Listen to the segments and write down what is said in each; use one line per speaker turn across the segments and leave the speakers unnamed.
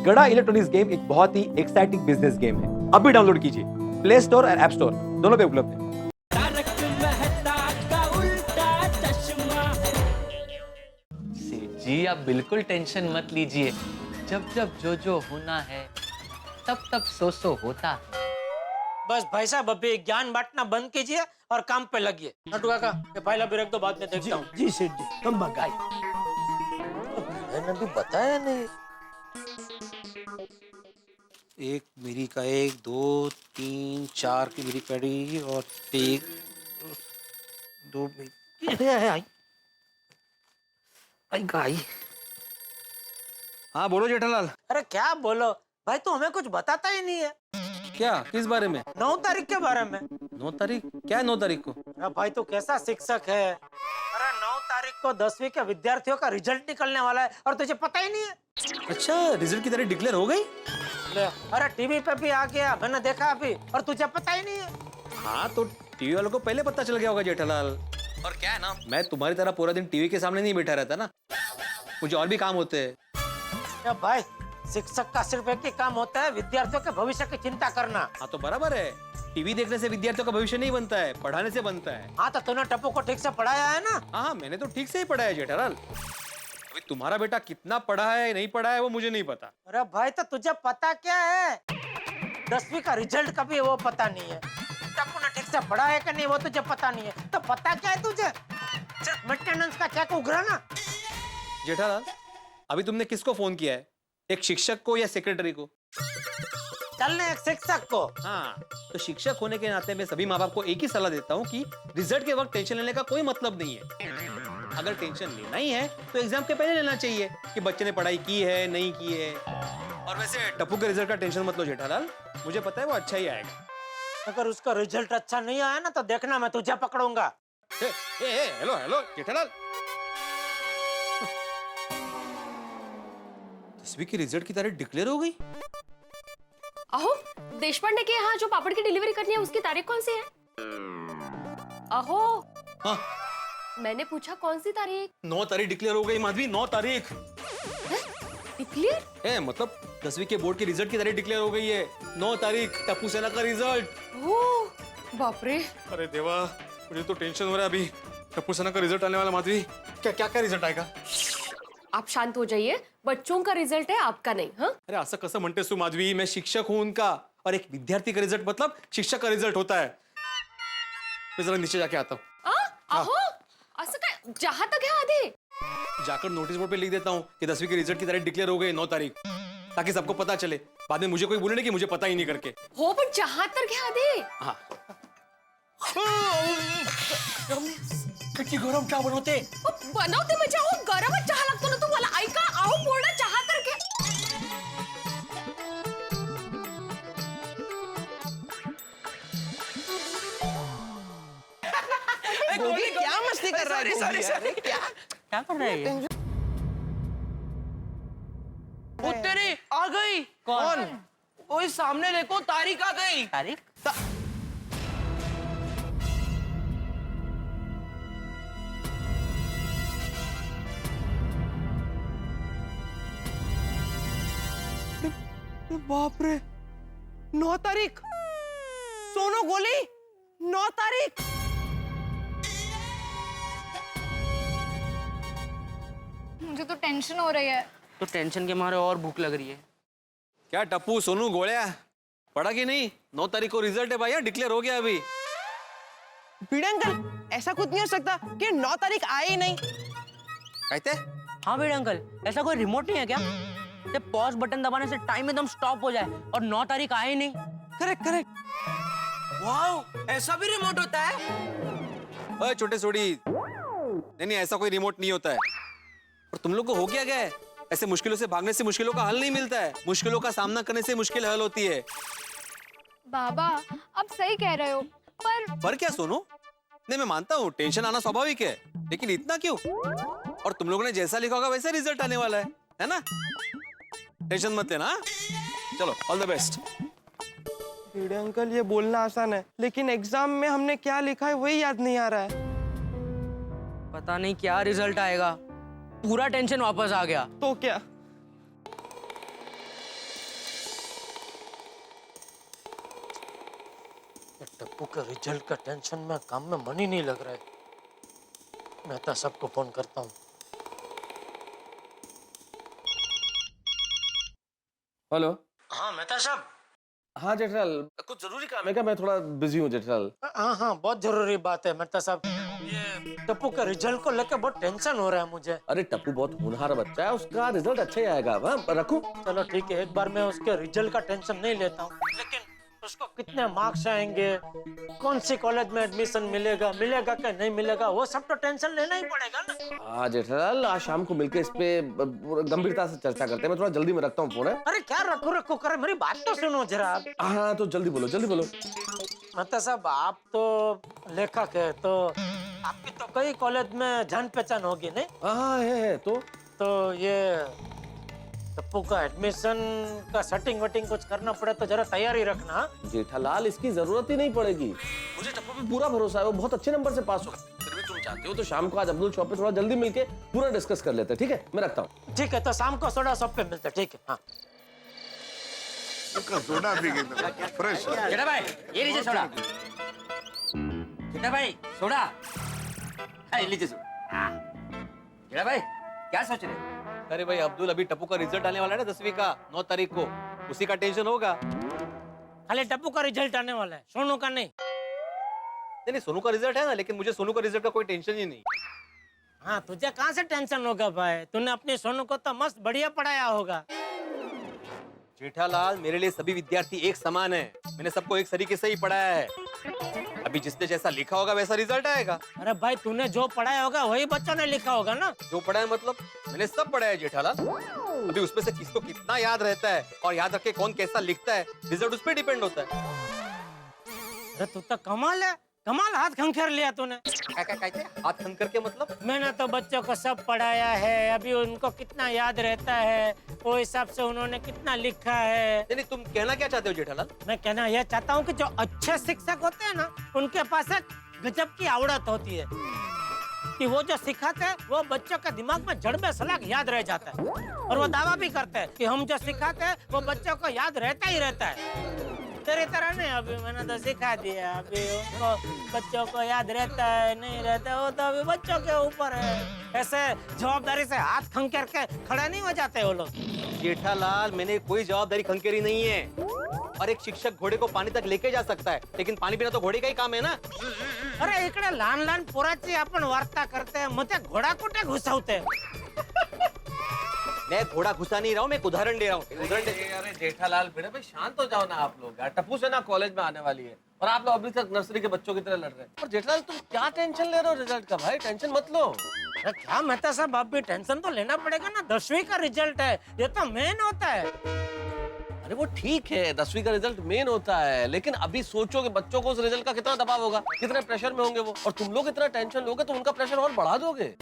गड़ा electronics game एक बहुत ही एक्साइटिंग बिजनेस गेम है। अभी डाउनलोड कीजिए, प्ले स्टोर और ऐप स्टोर दोनों पे उपलब्ध है।
सेठ जी आप बिल्कुल टेंशन मत लीजिए, जब जब जो होना है तब तब सो होता है।
बस भाई साहब अभी ज्ञान बांटना बंद कीजिए और काम पे लगिए। नटू काका ये फाइल अभी रख दो, बाद में देखता हूँ।
जी सेठ जी, हम मंगाई।
मैंने भी बताया नहीं। एक मेरी का 1 2 3 4 की मेरी पड़ी और 1 2 आई गाई।
हाँ बोलो जेठालाल।
अरे क्या बोलो भाई, तू हमें कुछ बताता ही नहीं है।
क्या, किस बारे में?
9 तारीख के बारे में।
9 तारीख? क्या है 9 तारीख को?
अरे भाई तू कैसा शिक्षक है। अरे 9 तारीख को 10वीं के विद्यार्थियों का रिजल्ट निकलने वाला है और तुझे पता ही नहीं है।
अच्छा, रिजल्ट की तारीख डिक्लेयर हो गई?
ले, अरे टीवी पे भी आ गया, मैंने देखा अभी, और तुझे पता ही नहीं है।
हाँ तो टीवी वालों को पहले पता चल गया होगा जेठालाल। और क्या है ना, मैं तुम्हारी तरह पूरा दिन टीवी के सामने नहीं बैठा रहता ना, मुझे और भी काम होते हैं।
भाई शिक्षक का सिर्फ एक ही काम होता है, विद्यार्थियों के भविष्य की चिंता करना।
हाँ तो बराबर है, टीवी देखने से विद्यार्थियों का भविष्य नहीं बनता है, पढ़ाने से बनता है।
हाँ तो तूने टप्पू को ठीक से पढ़ाया है ना?
हाँ मैंने तो ठीक से ही पढ़ा है जेठालाल। अभी तुम्हारा बेटा कितना पढ़ा है नहीं पढ़ा है वो मुझे नहीं पता।
अरे भाई तो तुझे पता क्या है, 10वीं का रिजल्ट कभी है वो पता नहीं है, टप्पू ने ठीक से पढ़ा है कि नहीं वो तुझे पता नहीं है, तो पता क्या है तुझे? सिर्फ मेंटेनेंस का चेक उघराना।
जेठालाल अभी तुमने किसको फोन किया है, एक शिक्षक को या सेक्रेटरी को?
चलने एक शिक्षक को।
हाँ तो शिक्षक होने के नाते मैं सभी माँ बाप को एक ही सलाह देता हूँ कि रिजल्ट के वक्त टेंशन लेने का कोई मतलब नहीं है। अगर टेंशन लेना ही है तो एग्जाम के पहले लेना चाहिए कि बच्चे ने पढ़ाई की है नहीं की है। और वैसे टप्पू के रिजल्ट का टेंशन मत लो जेठालाल, मुझे पता है वो अच्छा ही आएगा।
अगर उसका रिजल्ट अच्छा नहीं आया ना तो देखना मैं तुझे पकड़ूंगा।
हेलो हेलो जेठालाल, 10वीं की रिजल्ट की तारीख डिक्लेयर हो गई?
अहो देशपांडे के यहाँ जो पापड़ की डिलीवरी करनी है उसकी तारीख कौन सी है? अहो
हाँ
मैंने पूछा कौन सी तारीख?
9 तारीख डिक्लेयर हो गई माधवी, 9 तारीख।
डिक्लेयर?
मतलब 10वीं के बोर्ड की रिजल्ट की तारीख डिक्लेयर हो गई है, 9 तारीख टप्पू सेना का रिजल्ट।
ओह बाप रे।
अरे देवा, मुझे तो टेंशन हो रहा है अभी। टप्पू सेना का रिजल्ट आने वाला माधवी, क्या क्या क्या रिजल्ट आएगा?
आप शांत हो जाइए, बच्चों का रिजल्ट है आपका नहीं। हाँ
अरे असं कसं म्हणतेस तू माधवी, मैं शिक्षक हूं उनका, और एक विद्यार्थी का रिजल्ट मतलब शिक्षक का रिजल्ट होता है। मैं जरा नीचे जाके आता हूँ।
अहो असं काय, जहां तक है आधी
जाकर नोटिस बोर्ड पे लिख देता हूँ कि 10वीं के रिजल्ट की तारीख डिक्लेयर हो गई 9 तारीख, ताकि सबको पता चले, बाद में मुझे कोई बोले नहीं कि मुझे पता ही नहीं करके।
हो पण जहां तक है आधी।
हाँ
किती गरम चहा बनवते.
बनवते म्हणजे अहो गरमच चहा लागतो ना तुम्हाला. ऐका अहो पूर्ण चहा तर घे.
गोगी क्या मस्ती कर रहा है? सॉरी सॉरी क्या कर रहा है ये? वो तेरी आ गई. कौन? ओए सामने देखो तारीख आ गई. तारीख? बाप रे 9 तारीख. सोनू गोली 9 तारीख.
मुझे तो टेंशन हो रही है.
तो टेंशन के मारे और भूख लग रही है.
क्या टप्पू सोनू गोलिया पढ़ा कि नहीं? 9 तारीख को रिजल्ट है भैया, डिक्लेयर हो गया अभी.
पीड़े अंकल ऐसा कुछ नहीं हो सकता कि 9 तारीख आए ही नहीं.
कहते?
हाँ बेटे अंकल, ऐसा कोई रिमोट नहीं है क्या? जब पॉज बटन दबाने से टाइम एकदम स्टॉप हो जाए और 9 तारीख आए ही नहीं.
Correct correct.
वाओ, ऐसा भी रिमोट होता है?
ओए छोटे सोड़ी, नहीं ऐसा कोई रिमोट नहीं होता है. और तुम लोग को हो क्या है? ऐसे मुश्किलों से भागने से मुश्किलों का हल नहीं मिलता है, मुश्किलों का सामना करने से मुश्किल हल होती है.
बाबा आप सही कह रहे हो पर
क्या सोनू? नहीं मैं मानता हूँ टेंशन आना स्वाभाविक है, लेकिन इतना क्यों? और तुम लोगों ने जैसा लिखा होगा वैसा रिजल्ट आने वाला है ना? टेंशन मत लेना. चलो ऑल द बेस्ट.
पीड़े अंकल ये बोलना आसान है लेकिन एग्जाम में हमने क्या लिखा है वही याद नहीं आ रहा है.
पता नहीं क्या रिजल्ट आएगा. पूरा टेंशन वापस आ गया.
तो क्या?
ये टप्पू के रिजल्ट का टेंशन में काम में मन ही नहीं लग रहा है। मेहता साहब को फोन करता हूँ।
हेलो।
हाँ मेहता साहब।
हाँ जेठालाल, कुछ जरूरी काम है क्या? मैं थोड़ा बिजी हूँ जेठालाल।
हाँ बहुत जरूरी बात है मेहता साहब। ये टप्पू के रिजल्ट को लेकर बहुत टेंशन हो रहा है मुझे।
अरे टप्पू बहुत होनहार बच्चा है, उसका रिजल्ट अच्छा ही आएगा। हाँ रखूं?
चलो ठीक है, एक बार मैं उसके रिजल्ट का टेंशन नहीं लेता हूँ, लेकिन उसको कितने मार्क्स आएंगे, कौन सी कॉलेज में एडमिशन मिलेगा कि नहीं मिलेगा, वो सब तो टेंशन लेना ही पड़ेगा ना।
हाँ जेठालाल, आज शाम को मिलकर इस पे गंभीरता से चर्चा करते हैं। मैं थोड़ा जल्दी में रखता हूँ फोन है।
अरे क्या रखो करे, मेरी बात तो सुनो जरा आप।
हाँ तो जल्दी बोलो जल्दी बोलो।
मतलब साहब आप तो लेखक है, तो आपकी तो कई कॉलेज में जान पहचान होगी नहीं?
हाँ है
तो ये टप्पू का एडमिशन का सेटिंग वेटिंग कुछ करना पड़े तो जरा तैयारी रखना।
जेठालाल, इसकी जरूरत ही नहीं पड़ेगी, मुझे टप्पू पे पूरा भरोसा है, वो बहुत अच्छे नंबर से पास होगा। फिर भी तुम चाहते हो तो शाम को आज अब्दुल शॉप पे थोड़ा जल्दी मिलके पूरा डिस्कस कर लेते हैं, ठीक है? मैं रखता हूँ।
ठीक है, तो शाम को सोडा शॉप पे मिलते हैं, ठीक है? हाँ
सोडा पी के फ्रेश।
जेठा भाई ये लीजिए सोडा। जेठा भाई सोडा, हाँ, ये लीजिए सोडा। जेठा भाई क्या सोच रहे हैं?
अरे भाई अब्दुल, अभी टप्पू का रिजल्ट आने वाला है ना 10वीं का, 9 तारीख को, उसी का टेंशन होगा।
खाली टप्पू का रिजल्ट आने वाला है, सोनू का नहीं।
नहीं सोनू का रिजल्ट है ना, लेकिन मुझे सोनू का रिजल्ट का कोई टेंशन ही नहीं।
हाँ तुझे कहाँ से टेंशन होगा भाई, तूने अपने सोनू को तो मस्त बढ़िया पढ़ाया होगा।
जेठालाल, मेरे लिए सभी विद्यार्थी एक समान है, मैंने सबको एक तरीके से ही पढ़ाया है। अभी जिसने जैसा लिखा होगा वैसा रिजल्ट आएगा।
अरे भाई तूने जो पढ़ाया होगा वही बच्चों ने लिखा होगा ना।
जो पढ़ा है मतलब मैंने सब पढ़ा है जेठालाल। अभी उसमें से किसको कितना याद रहता है और याद रख के कौन कैसा लिखता है, रिजल्ट उस पर डिपेंड होता है।
अरे तू तो कमाल है, कमाल हाथ खंखेर लिया तूने।
हाथ खंकर के मतलब?
मैंने तो बच्चों को सब पढ़ाया है, अभी उनको कितना याद रहता है वो हिसाब से उन्होंने कितना लिखा है।
नहीं तुम कहना क्या चाहते हो जेठालाल?
मैं कहना यह चाहता हूँ कि जो अच्छे शिक्षक होते हैं ना, उनके पास एक गजब की आवड़त होती है कि वो जो सिखाते हैं वो बच्चों के दिमाग में जड़ में सलाख याद रह जाता है, और वो दावा भी करते हैं कि हम जो सिखाते हैं वो बच्चों को याद रहता ही रहता है। तेरी तरह नहीं, अभी मैंने तो सिखा दिया, अभी उनको बच्चों को याद रहता है नहीं रहता है वो तो अभी बच्चों के ऊपर है। ऐसे जवाबदारी से हाथ खंकेर के खड़े नहीं हो जाते वो लोग।
जेठालाल, मैंने कोई जवाबदारी खंकेरी नहीं है, और एक शिक्षक घोड़े को पानी तक लेके जा सकता है, लेकिन पानी पीना तो घोड़े का ही काम है ना।
अरे इकडे लहान लहान पोराची आपण वार्ता करते हैं, मग ते घोडा कुठे घुसवते?
मैं घोड़ा घुसा नहीं रहा हूँ, मैं एक उदाहरण दे रहा हूँ।
अरे जेठालाल बेटा भाई शांत हो जाओ ना आप लोग यार। टप्पू से ना कॉलेज में आने वाली है और आप लोग अभी तक नर्सरी के बच्चों की तरह लड़ रहे हैं। और जेठालाल तुम क्या टेंशन ले रहे हो रिजल्ट का? भाई टेंशन मत लो।
अरे क्या मेहता साहब, आप भी टेंशन तो लेना पड़ेगा ना, 10वीं का रिजल्ट है, ये तो मेन होता है।
अरे वो ठीक है, 10वीं का रिजल्ट मेन होता है, लेकिन अभी सोचो कि बच्चों को उस रिजल्ट का कितना दबाव होगा, कितने प्रेशर में होंगे वो, और तुम लोग इतना टेंशन लोगे तो उनका प्रेशर और बढ़ा दोगे।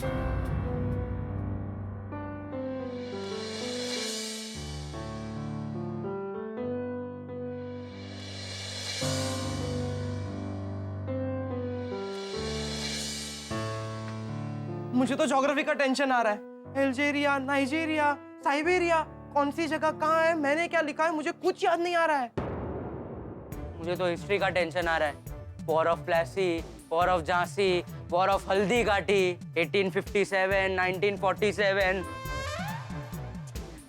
मुझे तो ज्योग्राफी का टेंशन आ रहा है। अल्जीरिया, नाइजीरिया, साइबेरिया, कौन सी जगह कहाँ है, मैंने क्या लिखा है, मुझे कुछ याद नहीं आ रहा है।
मुझे तो हिस्ट्री का टेंशन आ रहा है। War of Plassey, war of Jhansi, war of Haldi Ghati, 1857, 1947।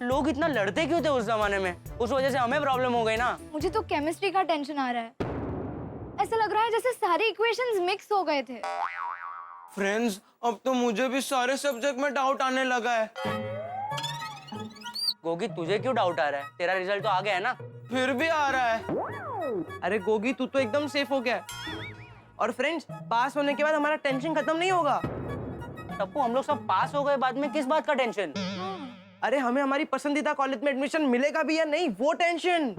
लोग इतना लड़ते क्यों थे उस जमाने में? उस वजह से हमें प्रॉब्लम हो गई ना।
मुझे तो केमिस्ट्री का टेंशन आ रहा है। ऐसा लग रहा है जैसे सारे इक्वेशंस मिक्स हो गए थे।
फ्रेंड्स, अब तो मुझे भी सारे सब्जेक्ट में डाउट आने लगा है।
गोगी तुझे क्यों डाउट आ रहा है? तेरा रिजल्ट तो आ गया है ना।
फिर भी आ रहा है। अरे गोगी, तू तो एकदम सेफ हो गया। और फ्रेंड्स, पास होने के बाद हमारा टेंशन खत्म नहीं होगा।
टप्पू, हम लोग सब पास हो गए, बाद में किस बात का टेंशन?
अरे हमें हमारी पसंदीदा कॉलेज में एडमिशन मिलेगा भी या नहीं, वो टेंशन।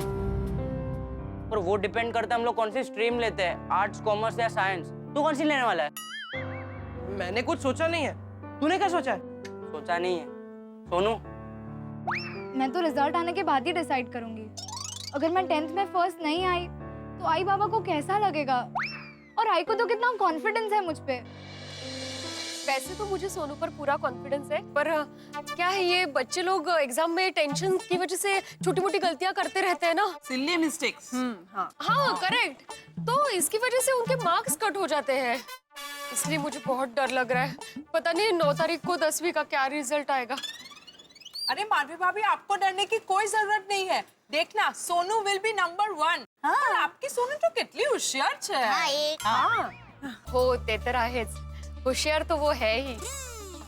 और वो डिपेंड करता है हम लोग कौन सी स्ट्रीम लेते हैं, आर्ट्स, कॉमर्स या साइंस। तू कौन सी लेने वाला है?
मैंने कुछ सोचा नहीं है, तूने क्या सोचा है?
सोचा नहीं है। सोनू,
मैं तो रिजल्ट आने के बाद ही डिसाइड करूंगी। अगर मैं 10th में फर्स्ट नहीं आई तो आई बाबा को कैसा लगेगा, और आई को तो कितना कॉन्फिडेंस है मुझ पे।
वैसे तो मुझे सोनू पर पूरा कॉन्फिडेंस है, पर क्या है ये बच्चे लोग एग्जाम में टेंशन की वजह से छोटी मोटी गलतियां करते रहते हैं ना।
Silly mistakes.
हाँ करेक्ट, तो इसकी वजह से उनके मार्क्स कट हो जाते हैं। इसलिए मुझे बहुत डर लग रहा है, पता नहीं 9 तारीख को 10वीं का क्या रिजल्ट आएगा।
अरे माधवी भाभी, आपको डरने की कोई जरूरत नहीं है। देखना, सोनू विल बी नंबर 1। हाँ। आपकी सोनू तो कितनी होशियार है। हाँ।
हो ते तर आहेच, होशियार तो वो है ही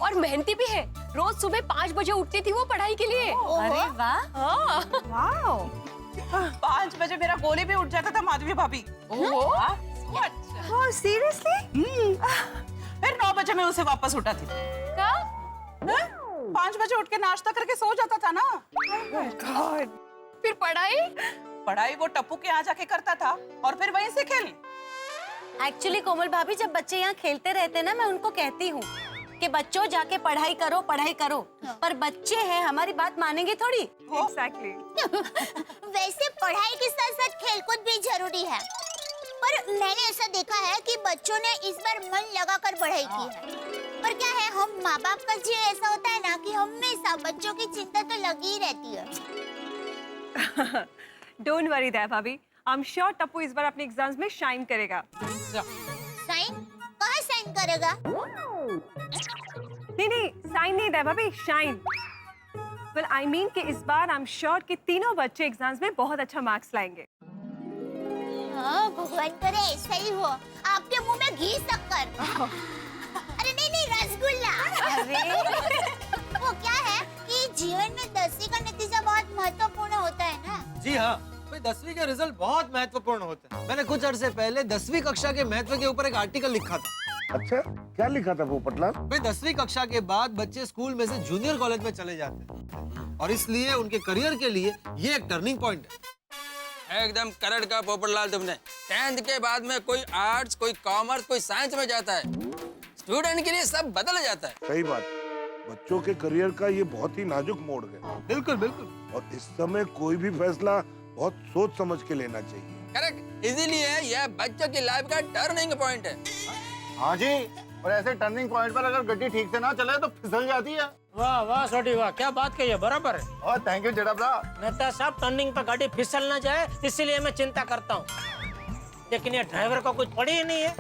और मेहनती भी है। रोज सुबह 5 बजे उठती थी वो पढ़ाई के लिए।
अरे वाह।
हाँ।
वाओ। 5 बजे मेरा गोली भी उठ जाता था माधवी भाभी। सीरियसली? फिर 9 बजे मैं उसे वापस उठाती थी।
क्या?
5 बजे उठ के नाश्ता करके सो जाता था ना।
गॉड। फिर
पढ़ाई वो टप्पू के यहाँ जाके करता था और फिर वहीं से खेल।
एक्चुअली कोमल भाभी, जब बच्चे यहाँ खेलते रहते हैं ना, मैं उनको कहती हूँ कि बच्चों जाके पढ़ाई करो पढ़ाई करो। हाँ। पर बच्चे हैं, हमारी बात मानेंगे थोड़ी।
एग्जैक्टली।
वैसे पढ़ाई के साथ साथ खेलकूद भी जरूरी है, पर मैंने ऐसा देखा है कि बच्चों ने इस बार मन लगाकर पढ़ाई की है। पर क्या है, हम माँ बाप का जी ऐसा होता है ना कि हमेशा बच्चों की चिंता तो लगी ही रहती है।
डोंट वरी दया भाभी, आई एम श्योर टप्पू इस बार अपने एग्जाम्स में शाइन करेगा।
साइन? कहाँ साइन करेगा?
नहीं, साइन नहीं दया भाभी, शाइन। वेल आई मीन कि इस बार आई एम श्योर कि तीनों बच्चे एग्जाम्स में बहुत अच्छा मार्क्स लाएंगे।
हाँ, भगवान करे ऐसा ही हो। आपके मुंह में घी शक्कर। अरे नहीं, रसगुल्ला। वो क्या है कि जीवन में 10वीं का नतीजा बहुत महत्वपूर्ण होता है ना।
जी हाँ, 10वीं का रिजल्ट बहुत महत्वपूर्ण होता है। मैंने कुछ अरसे पहले 10वीं कक्षा के महत्व के ऊपर एक आर्टिकल लिखा था।
अच्छा, क्या लिखा था वो पटलाल?
भाई 10वीं कक्षा के बाद बच्चे स्कूल में से जूनियर कॉलेज में चले जाते हैं और इसलिए उनके करियर के लिए ये एक टर्निंग पॉइंट है।
एकदम करेक्ट का पोपटलाल तुमने। 10th के बाद में कोई आर्ट्स, कोई कॉमर्स, कोई साइंस में जाता है, स्टूडेंट के लिए सब बदल जाता है।
सही बात, बच्चों के करियर का ये बहुत ही नाजुक मोड़ है।
बिल्कुल बिल्कुल।
और इस समय कोई भी फैसला बहुत सोच समझ के लेना चाहिए।
करेक्ट, इसीलिए यह बच्चों की लाइफ का टर्निंग पॉइंट है।
हाँ जी, और ऐसे टर्निंग पॉइंट पर अगर गड्डी ठीक से ना चले तो फिसल जाती है।
वाह वाह छोटी वाह, क्या बात कही है, बराबर है।
और थैंक यू जेठा भरा।
मेहता साहब, टर्निंग पर गाड़ी फिसल ना जाए इसीलिए मैं चिंता करता हूँ, लेकिन ये ड्राइवर को कुछ पड़ी ही नहीं है।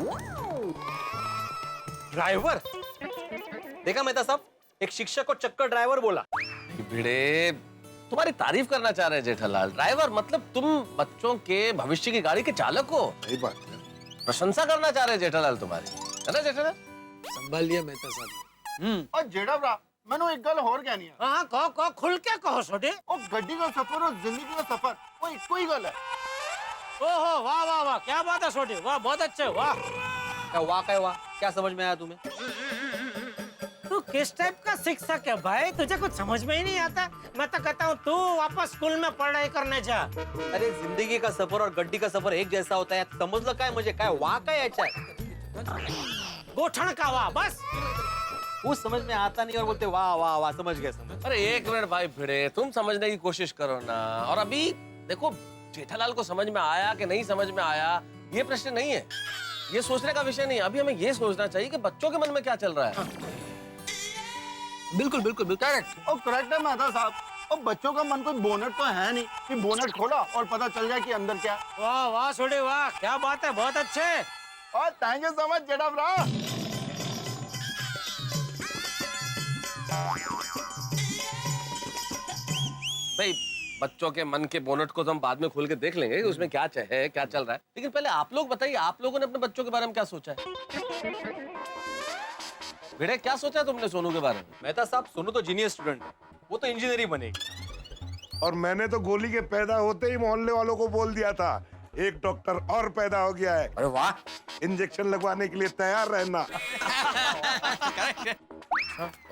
ड्राइवर? देखा मेहता साहब, एक शिक्षक को चक्कर ड्राइवर बोला।
भिड़े, तुम्हारी तारीफ करना चाह रहे हैं जेठालाल। ड्राइवर मतलब तुम बच्चों के भविष्य की गाड़ी के चालक हो।
सही बात है।
प्रशंसा करना चाह रहे हैं जेठालाल तुम्हारी, है ना जेठालाल?
संभालिए मेहता साहब।
और जेठा भरा, मैंने एक गल और कहनी है।
हाँ, कहो खुल के कहो छोटे।
और गड्डी का सफर और जिंदगी का सफर कोई कोई गल है।
ओहो, वाह वाह वाह, क्या बात है छोटे, वाह बहुत अच्छे, वाह।
क्या समझ में आया तुम्हें?
तू किस टाइप का शिक्षक है भाई, तुझे कुछ समझ में ही नहीं आता। मैं तो कहता हूँ तू वापस स्कूल में पढ़ाई करने जा।
अरे जिंदगी का सफर और गड्डी का सफर एक जैसा होता है, समजलं काय म्हणजे काय, वाह काय याच्यात?
गोठण का वाह, बस।
कुछ समझ में आता नहीं और बोलते वाह वाह वाह, समझ गए समझ।
अरे एक मिनट भाई भिड़े, तुम समझने की कोशिश करो ना। और अभी देखो, जेठालाल को समझ में आया कि नहीं समझ में आया ये प्रश्न नहीं है, ये सोचने का विषय नहीं है। अभी हमें ये सोचना चाहिए कि बच्चों के मन में क्या चल रहा है।
बिल्कुल बिल्कुल बिल्कुल
करेक्ट। और करेक्ट है मेहता साहब। और बच्चों का मन कोई बोनट तो है नहीं कि बोनट खोला और पता चल जाए कि अंदर क्या।
वाह वाह छोटे वाह, क्या बात है, बहुत अच्छे।
और थैंक यू सो मच जेठा भरा।
भाई बच्चों के मन के बोनट को तो हम बाद में खोल के देख लेंगे कि उसमें क्या है, क्या चल रहा है। लेकिन पहले आप लोग बताइए, आप लोगों ने अपने बच्चों के बारे में क्या सोचा है? भिड़े, क्या सोचा है तुमने सोनू के बारे में?
मेहता साहब, सोनू तो जीनियस स्टूडेंट है, वो तो इंजीनियर ही बनेगी।
और मैंने तो गोली के पैदा होते ही मोहल्ले वालों को बोल दिया था, एक डॉक्टर और पैदा हो गया है।
अरे वाह,
इंजेक्शन लगवाने के लिए तैयार रहना।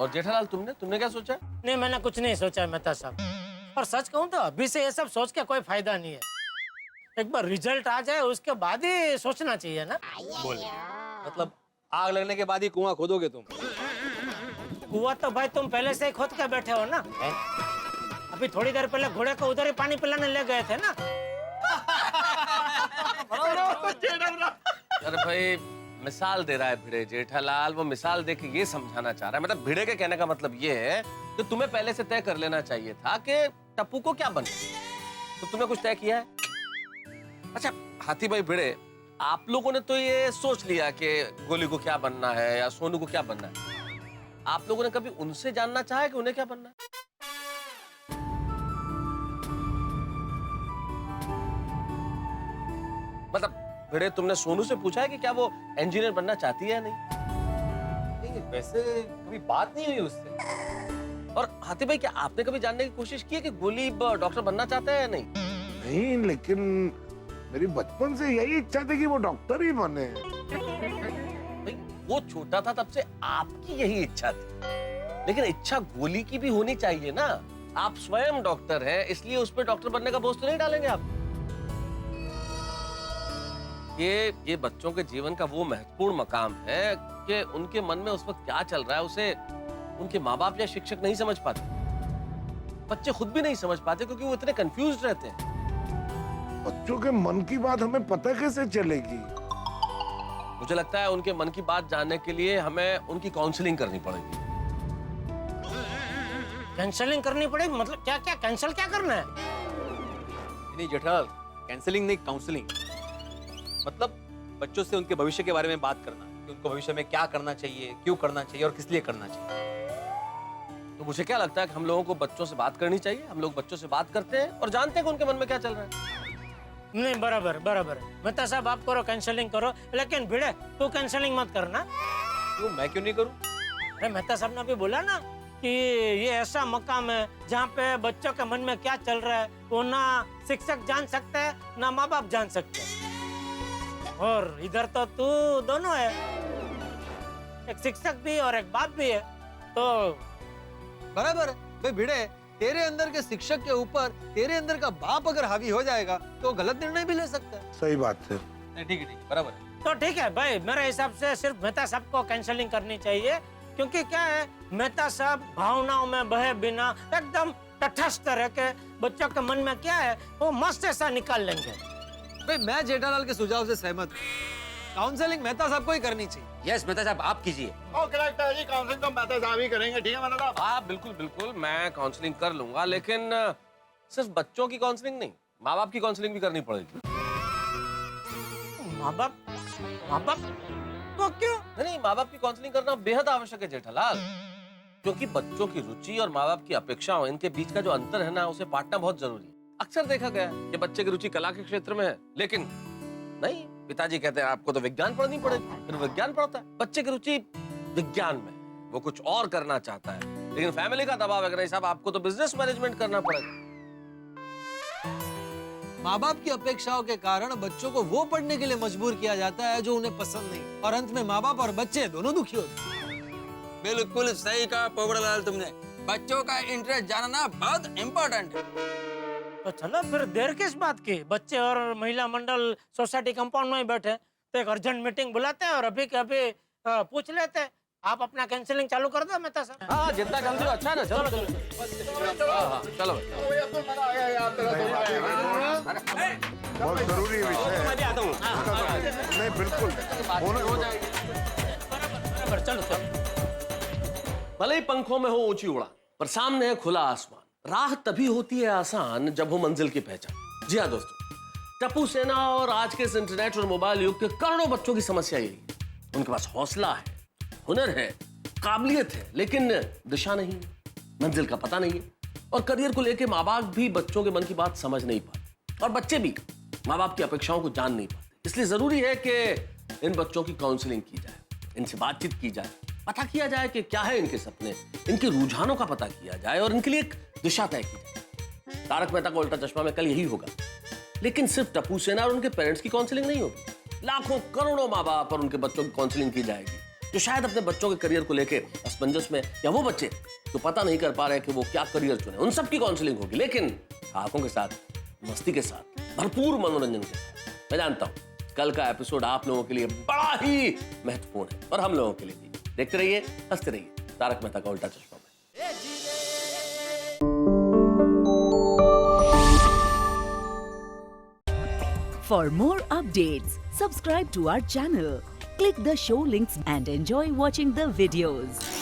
और जेठालाल तुमने क्या सोचा?
नहीं, मैंने कुछ नहीं सोचा मेहता साहब। और सच कहूँ तो अभी से ये सब सोच के कोई फायदा नहीं है। एक बार रिजल्ट आ जाए उसके बाद ही सोचना चाहिए ना।
बोलिए, मतलब आग लगने के बाद ही कुआं खोदोगे तुम?
कुआं तो भाई तुम पहले से ही खोद के बैठे हो ना। अभी थोड़ी देर पहले घोड़े को उधर ही पानी पिलाने ले गए थे ना।
अरे भाई मिसाल दे रहा है भिड़े जेठालाल। वो मिसाल दे के ये समझाना चाह रहा है, मतलब भिड़े के कहने का मतलब ये है कि तुम्हें पहले से तय कर लेना चाहिए था कि टप्पू को क्या बनना है। तो तुमने कुछ तय किया है? अच्छा हाथी भाई भिड़े, आप लोगों ने तो ये सोच लिया कि गोली को क्या बनना है या सोनू को क्या बनना है। आप लोगों ने कभी उनसे जानना चाहा कि उन्हें क्या बनना है? मतलब भिड़े, तुमने सोनू से पूछा है कि क्या वो इंजीनियर बनना चाहती है या नहीं?
नहीं, वैसे कभी बात नहीं हुई उससे।
और हाथी भाई, क्या आपने कभी जानने की कोशिश की है कि गोली डॉक्टर बनना चाहता है या नहीं?
नहीं, लेकिन मेरी बचपन से यही इच्छा थी कि वो डॉक्टर ही बने।
भाई वो छोटा था तब से आपकी यही इच्छा थी, लेकिन इच्छा गोली की भी होनी चाहिए ना। आप स्वयं डॉक्टर हैं, इसलिए उस पर डॉक्टर बनने का बोझ तो नहीं डालेंगे आप। ये बच्चों के जीवन का वो महत्वपूर्ण मकाम है कि उनके मन में उस वक्त क्या चल रहा है उसे उनके माँ बाप या शिक्षक नहीं समझ पाते। बच्चे खुद भी नहीं समझ पाते क्योंकि वो इतने कंफ्यूज रहते हैं।
बच्चों के मन की बात हमें पता कैसे चलेगी?
मुझे लगता है उनके मन की बात जानने के लिए हमें उनकी काउंसलिंग करनी पड़ेगी।
कैंसलिंग करनी पड़ेगी? मतलब क्या क्या कैंसिल क्या करना है?
नहीं जेठालाल, कैंसलिंग नहीं, काउंसलिंग। मतलब बच्चों से उनके भविष्य के बारे में बात करना कि उनको भविष्य में क्या करना चाहिए, क्यों करना चाहिए और किस लिए करना चाहिए।
तो मुझे क्या लगता है कि हम लोगों को बच्चों से बात करनी चाहिए। हम लोग बच्चों से बात करते हैं और जानते हैं कि उनके मन में क्या चल रहा है।
नहीं, बराबर बराबर। मेहता साहब आप करो, कैंसलिंग करो, लेकिन भिड़े तू कैंसलिंग मत करना।
क्यों, मैं क्यों नहीं करूं?
अरे मेहता साहब ने अभी बोला ना कि ये ऐसा मकाम है जहाँ पे बच्चों के मन में क्या चल रहा है वो ना शिक्षक जान सकते हैं ना माँ बाप जान सकते हैं। और इधर तो तू दोनों है, एक शिक्षक भी और एक बाप भी है। तो
बराबर है भाई भिड़े, तेरे अंदर के शिक्षक के ऊपर तेरे अंदर का बाप अगर हावी हो जाएगा तो गलत निर्णय भी ले सकता है।
सही बात है।
ठीक है, बराबर है।
तो ठीक है भाई, मेरे हिसाब से सिर्फ मेहता साहब को कैंसलिंग करनी चाहिए, क्योंकि क्या है मेहता साहब भावनाओं में बहे बिना एकदम तटस्थ रह के बच्चों के मन में क्या है वो मस्त ऐसा निकाल लेंगे।
भाई मैं जेठालाल के सुझाव से सहमत हूँ, काउंसलिंग मेहता साहब को ही करनी चाहिए।
यस मेहता साहब आप कीजिए। करेक्ट है जी, काउंसलिंग तो मेहता साहब ही करेंगे। ठीक है मेहता साहब?
हाँ बिल्कुल बिल्कुल, मैं काउंसलिंग कर लूंगा, लेकिन सिर्फ बच्चों की काउंसलिंग नहीं, माँ बाप की काउंसलिंग भी करनी पड़ेगी।
माँ बाप तो क्यों?
नहीं, माँ बाप की काउंसलिंग करना बेहद आवश्यक है जेठालाल, क्योंकि बच्चों की रुचि और माँ बाप की अपेक्षाओं, इनके बीच का जो अंतर है ना, उसे बांटना बहुत जरूरी है। अक्सर देखा गया है कि बच्चे की रुचि कला के क्षेत्र में है, लेकिन नहीं, पिताजी कहते हैं आपको तो विज्ञान पढ़नी पड़ेगी, फिर विज्ञान पढ़ता है। बच्चे की रुचि विज्ञान में, वो कुछ और करना चाहता है, लेकिन फैमिली का दबाव है कि नहीं साहब आपको तो बिजनेस मैनेजमेंट करना पड़ेगा।
माँ बाप की अपेक्षाओं के कारण बच्चों को वो पढ़ने के लिए मजबूर किया जाता है जो उन्हें पसंद नहीं, और अंत में माँ बाप और बच्चे दोनों दुखी होते हैं।
बिल्कुल सही कहा पोपड़लाल तुमने। बच्चों का इंटरेस्ट जानना बहुत इम्पोर्टेंट है।
तो चलो फिर देर किस बात की, बच्चे और महिला मंडल सोसाइटी कंपाउंड में ही बैठे, तो एक अर्जेंट मीटिंग बुलाते हैं और अभी के अभी पूछ लेते हैं। आप अपना कैंसिलिंग चालू कर दो मेहता साहब।
हाँ जितना जल्दी हो अच्छा है ना। चलो चलो चलो
बहुत जरूरी विषय है।
मैं भी आता हूँ।
नहीं बिल्कुल
हो जाएगी।
चलो चलो।
भले ही पंखों में हो ऊंची उड़ान, पर सामने है खुला आसमान। राह तभी होती है आसान जब हो मंजिल की पहचान। जी हाँ दोस्तों, टप्पू सेना और आज के इस इंटरनेट और मोबाइल युग के करोड़ों बच्चों की समस्या यही है। उनके पास हौसला है, हुनर है, काबिलियत है, लेकिन दिशा नहीं है, मंजिल का पता नहीं है। और करियर को लेकर माँ बाप भी बच्चों के मन की बात समझ नहीं पाते, और बच्चे भी माँ बाप की अपेक्षाओं को जान नहीं पाते। इसलिए जरूरी है कि इन बच्चों की काउंसलिंग की जाए, इनसे बातचीत की जाए, पता किया जाए कि क्या है इनके सपने, इनके रुझानों का पता किया जाए और इनके लिए एक दिशा तय की जाए। तारक मेहता का उल्टा चश्मा में कल यही होगा, लेकिन सिर्फ टप्पू सेना और उनके पेरेंट्स की काउंसलिंग नहीं होगी। लाखों करोड़ों माँ बाप और उनके बच्चों की काउंसलिंग की जाएगी, जो शायद अपने बच्चों के करियर को लेकर असमंजस में, या वो बच्चे जो पता नहीं कर पा रहे कि वो क्या करियर चुने, उन सब की काउंसलिंग होगी, लेकिन आंखों के साथ, मस्ती के साथ, भरपूर मनोरंजन के साथ। मैं जानता हूं कल का एपिसोड आप लोगों के लिए बड़ा ही महत्वपूर्ण है, और हम लोगों के लिए भी। देखते रहिए, हंसते रहिए, तारक मेहता का उल्टा चश्मा में।
For more updates, subscribe to our channel, Click the show links and enjoy watching the videos.